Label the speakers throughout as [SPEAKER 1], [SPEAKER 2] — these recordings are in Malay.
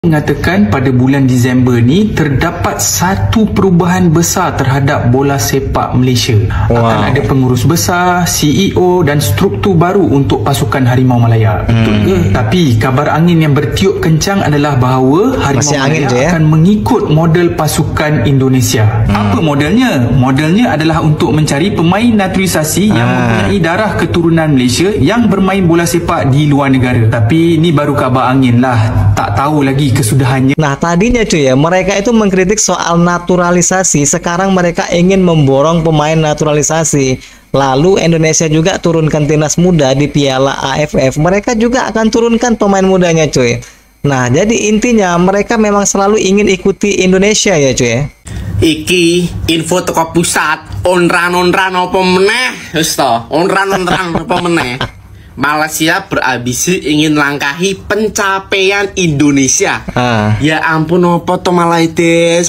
[SPEAKER 1] mengatakan pada bulan Disember ni terdapat satu perubahan besar terhadap bola sepak Malaysia. Akan ada pengurus besar, CEO dan struktur baru untuk pasukan Harimau Malaya. Betul ke? Tapi kabar angin yang bertiup kencang adalah bahawa Harimau Malaya akan mengikut model pasukan Indonesia. Apa modelnya? Modelnya adalah untuk mencari pemain naturalisasi yang mempunyai darah keturunan Malaysia yang bermain bola sepak di luar negara. Tapi ni baru kabar angin lah. Tak tahu lagi kesudahannya.
[SPEAKER 2] Nah, tadinya cuy ya, mereka itu mengkritik soal naturalisasi. Sekarang mereka ingin memborong pemain naturalisasi. Lalu Indonesia juga turunkan timnas muda di Piala AFF. Mereka juga akan turunkan pemain mudanya cuy. Nah, jadi intinya mereka memang selalu ingin ikuti Indonesia ya cuy ya.
[SPEAKER 3] Iki info teko pusat. Onran apa meneh? Wis to, onran apa meneh? Malaysia berambisi ingin langkahi pencapaian Indonesia. Ya ampun, apa to Malaysia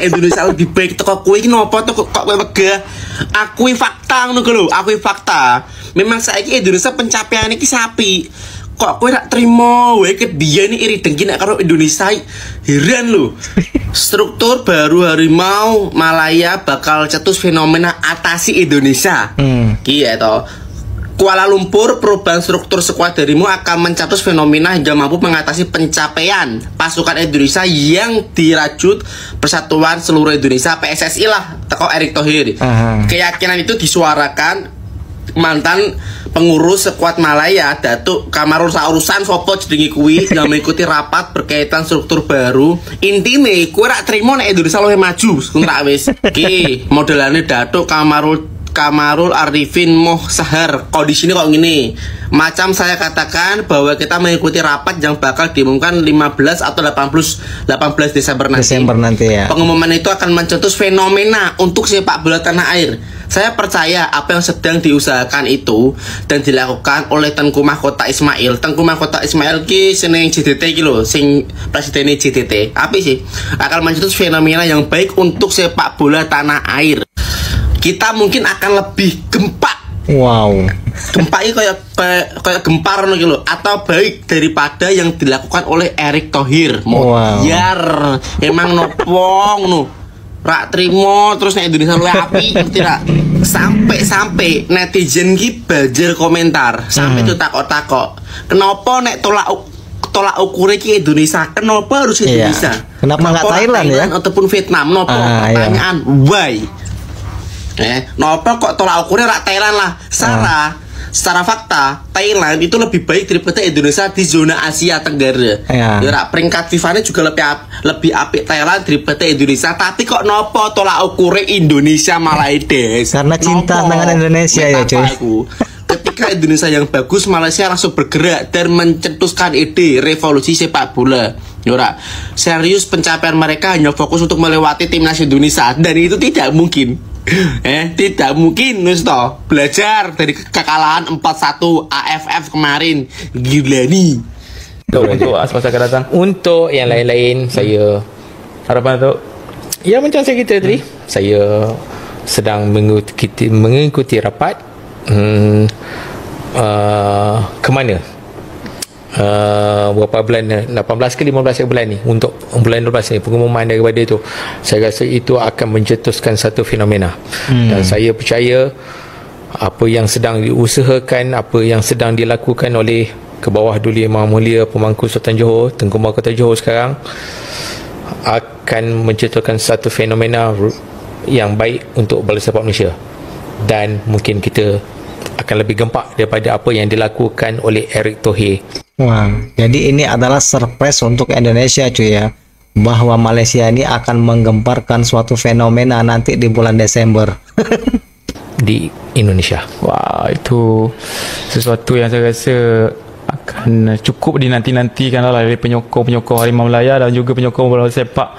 [SPEAKER 3] Indonesia lebih baik teko kowe iki napa to kok kowe wegah? Akui fakta ngono lho, akui fakta. Memang saiki Indonesia pencapaian iki sapi. Kok kowe rak trimo wae ke dia ini iri dengki nek karo Indonesia. Heran lho. Struktur baru Harimau Malaya bakal cetus fenomena atasi Indonesia. Ki ya to. Kuala Lumpur, perubahan struktur skuad Harimau akan mencatus fenomena hingga mampu mengatasi pencapaian pasukan Indonesia yang dirajut Persatuan Seluruh Indonesia PSSI lah, teko Erick Thohir. Keyakinan itu disuarakan mantan pengurus skuad Malaya, Datuk Kamarul Saurusan sopo jenenge kuwi yang mengikuti rapat berkaitan struktur baru. Intine kowe rak trimo nek Indonesia luwih maju, ngono rak wis. Iki modelane Datuk Kamarul Arifin Moh Sahar. Kondisinya kok gini. Macam saya katakan bahwa kita mengikuti rapat yang bakal diumumkan 15 atau 18 Desember nanti.
[SPEAKER 2] Ya.
[SPEAKER 3] Pengumuman itu akan mencetus fenomena untuk sepak bola tanah air. Saya percaya apa yang sedang diusahakan itu dan dilakukan oleh Tengku Mahkota Ismail. Tengku Mahkota Ismail ki seneng JDT ki lho, sing presidennya JDT. Apa sih? Akan mencetus fenomena yang baik untuk sepak bola tanah air. Kita mungkin akan lebih gempa.
[SPEAKER 2] Wow.
[SPEAKER 3] Gempa ini kayak gempar nih lo, atau baik daripada yang dilakukan oleh Erick Thohir. Biar emang nopong nu rak trimo terus nek Indonesia luwih api tidak sampai netizen ki banjir komentar sampai itu takok kenapa nek tolak ukur ki Indonesia, kenapa harus Indonesia?
[SPEAKER 2] Kenapa nggak Thailand ya?
[SPEAKER 3] Ataupun Vietnam? Pertanyaan why? Nopo kok tolak ukurnya rak Thailand lah. Secara fakta Thailand itu lebih baik daripada Indonesia di zona Asia Tenggara. Ya rak peringkat FIFA-nya juga lebih apik Thailand daripada Indonesia. Tapi kok nopo tolak ukurnya Indonesia malah des?
[SPEAKER 2] Karena cinta dengan Indonesia ya cuy.
[SPEAKER 3] Ketika Indonesia yang bagus, Malaysia langsung bergerak dan mencetuskan ide revolusi sepak bola. Yora, serius pencapaian mereka hanya fokus untuk melewati timnas Indonesia, dan itu tidak mungkin. Tidak mungkin, Nusto. Belajar dari kekalahan 4-1 AFF kemarin. Gila nih.
[SPEAKER 4] Untuk Aspas akan datang. Untuk yang lain-lain, saya harapan untuk ya macam saya kata tadi, saya sedang mengikuti rapat ke mana? Berapa bulan, 18 ke 15 bulan ni, untuk bulan 12 ni pengumuman daripada itu. Saya rasa itu akan mencetuskan satu fenomena. Dan saya percaya apa yang sedang diusahakan, apa yang sedang dilakukan oleh ke bawah Duli Yang Mulia Pemangku Sultan Johor, Tengku Mahkota Johor sekarang akan mencetuskan satu fenomena yang baik untuk bola sepak Malaysia. Dan mungkin kita akan lebih gempak daripada apa yang dilakukan oleh Erick Thohir.
[SPEAKER 2] Wah, jadi ini adalah surprise untuk Indonesia cuy ya, bahwa Malaysia ini akan menggemparkan suatu fenomena nanti di bulan Desember
[SPEAKER 4] di Indonesia.
[SPEAKER 5] Wah, itu sesuatu yang saya rasa akan cukup dinanti-nantikan lah dari penyokong Harimau Malaya dan juga penyokong bola sepak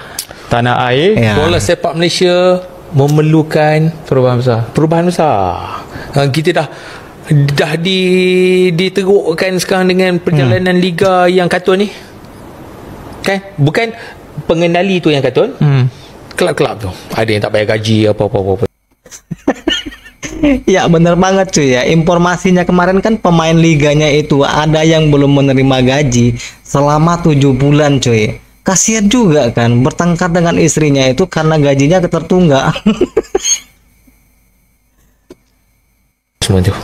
[SPEAKER 5] tanah air.
[SPEAKER 4] Bola sepak Malaysia memerlukan perubahan besar. Kita dah diterukkan sekarang dengan perjalanan liga yang katun ni, kan? Bukan pengendali tu yang katun, kelab-kelab tu ada yang tak bayar gaji apa-apa.
[SPEAKER 2] Ya bener banget cuy ya. Informasinya kemarin kan pemain liganya itu ada yang belum menerima gaji selama 7 bulan cuy. Kasihan juga kan bertengkar dengan istrinya itu karena gajinya tertunggak.
[SPEAKER 4] Semua tu.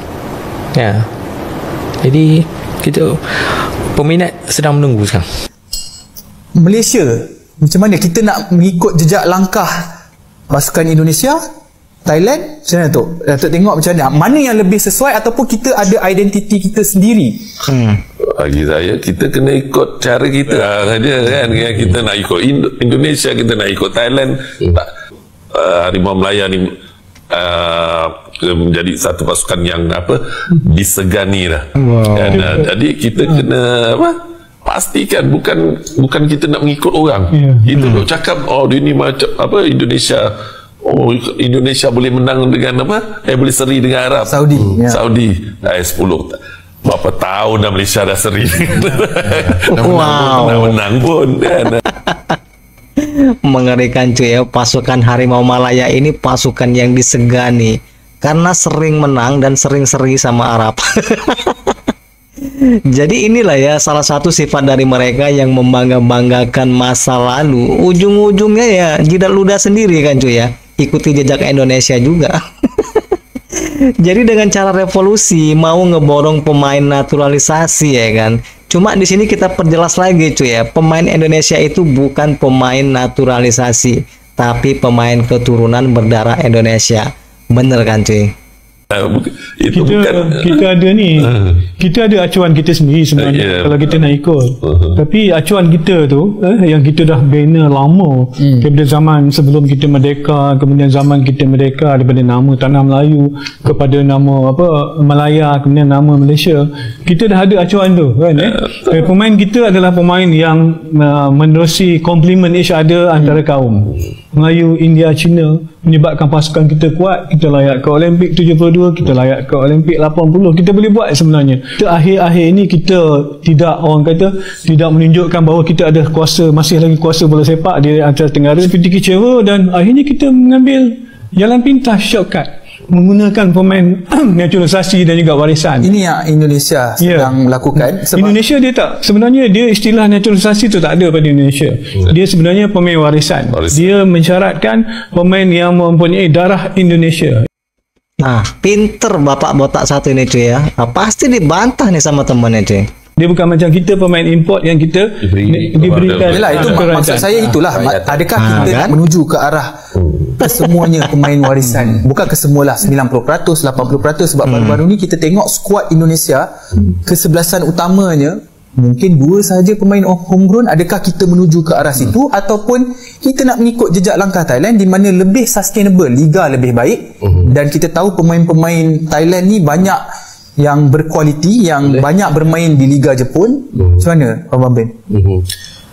[SPEAKER 4] Ya. Jadi kita peminat sedang menunggu sekarang.
[SPEAKER 1] Malaysia, macam mana kita nak mengikut jejak langkah pasukan Indonesia, Thailand? Macam mana tu? Datuk tengok macam mana? Mana yang lebih sesuai ataupun kita ada identiti kita sendiri?
[SPEAKER 6] Bagi saya, kita kena ikut cara kita saja kan. Kita nak ikut Indonesia, kita nak ikut Thailand. Harimau Melaya ni menjadi satu pasukan yang disegani lah. Dan, jadi kita kena pastikan bukan kita nak mengikut orang. Itu duk cakap ini macam Indonesia. Indonesia boleh menang dengan boleh seri dengan Arab. Saudi 10 berapa tahun dah Malaysia dah seri. Menang pun kan.
[SPEAKER 2] Mengerikan cuy ya, pasukan Harimau Malaya ini pasukan yang disegani karena sering menang dan sering seri sama Arab. Jadi inilah ya salah satu sifat dari mereka yang membangga-banggakan masa lalu. Ujung-ujungnya ya jidat ludah sendiri kan cuy ya, ikuti jejak Indonesia juga. Jadi dengan cara revolusi mau ngeborong pemain naturalisasi ya kan. Cuma di sini kita perjelas lagi cuy ya, pemain Indonesia itu bukan pemain naturalisasi, tapi pemain keturunan berdarah Indonesia. Bener kan cuy?
[SPEAKER 7] Kita ada ni, kita ada acuan kita sendiri sebenarnya kalau kita nak ikut. Tapi acuan kita tu yang kita dah bina lama daripada zaman sebelum kita merdeka, kemudian zaman kita merdeka daripada nama tanah Melayu kepada nama Malaya, kemudian nama Malaysia. Kita dah ada acuan tu kan. Pemain kita adalah pemain yang menerusi complement each other antara kaum Melayu, India, Cina, menyebabkan pasukan kita kuat. Kita layak ke Olimpik 72, kita layak ke Olimpik 80. Kita boleh buat sebenarnya. Akhir-akhir ini kita tidak, orang kata, tidak menunjukkan bahawa kita ada kuasa, masih lagi kuasa bola sepak di Asia Tenggara. Seperti kecewa dan akhirnya kita mengambil jalan pintas, shortcut, menggunakan pemain naturalisasi dan juga warisan.
[SPEAKER 1] Ini yang Indonesia sedang melakukan. Sebab
[SPEAKER 7] Indonesia dia tak, sebenarnya dia istilah naturalisasi tu tak ada pada Indonesia. Dia sebenarnya pemain warisan. Dia mensyaratkan pemain yang mempunyai darah Indonesia.
[SPEAKER 2] Nah, pinter bapak botak satu ini cuy ya. Pasti dibantah nih sama temannya cuy.
[SPEAKER 7] Dia bukan macam kita pemain import yang kita diberikan.
[SPEAKER 1] Yalah, itu maksud saya itulah. Adakah kita nak menuju ke arah kesemuanya pemain warisan? Bukan kesemualah, 90%, 80%. Sebab baru-baru ni kita tengok skuad Indonesia, kesebelasan utamanya mungkin 2 sahaja pemain homegrown. Adakah kita menuju ke arah situ ataupun kita nak mengikut jejak langkah Thailand di mana lebih sustainable, liga lebih baik, dan kita tahu pemain-pemain Thailand ni banyak yang berkualiti, yang banyak bermain di Liga Jepun. Macam mana Abang Ben?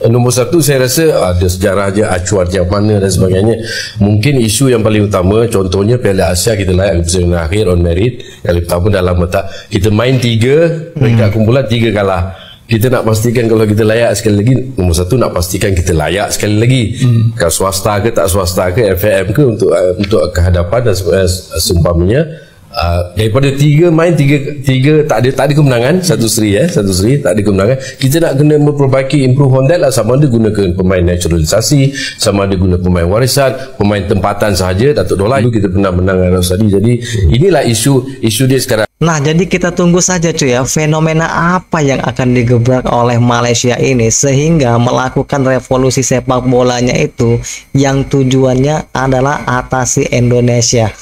[SPEAKER 6] Nombor satu, saya rasa ada sejarah je, acuan yang mana dan sebagainya. Mungkin isu yang paling utama, contohnya Piala Asia kita layak ke persaingan akhir on merit. Yang pertama dalam letak kita main 3, mereka kumpulan 3 kalah. Kita nak pastikan kalau kita layak sekali lagi, nombor satu nak pastikan kita layak sekali lagi. Kalau swasta ke tak swasta ke, FAM ke untuk kehadapan dan seumpamanya. Daripada 3 main 3 tak ada kemenangan, satu seri tak ada kemenangan. Kita nak kena memperbaiki, improve on that lah. Sama ada gunakan pemain naturalisasi, sama ada guna pemain warisan, pemain tempatan sahaja. Datuk Dolai itu kita pernah menang Arab Saudi. Jadi inilah isu dia sekarang.
[SPEAKER 2] Nah, jadi kita tunggu saja cuy ya, fenomena apa yang akan digebrak oleh Malaysia ini sehingga melakukan revolusi sepak bolanya itu yang tujuannya adalah atasi Indonesia.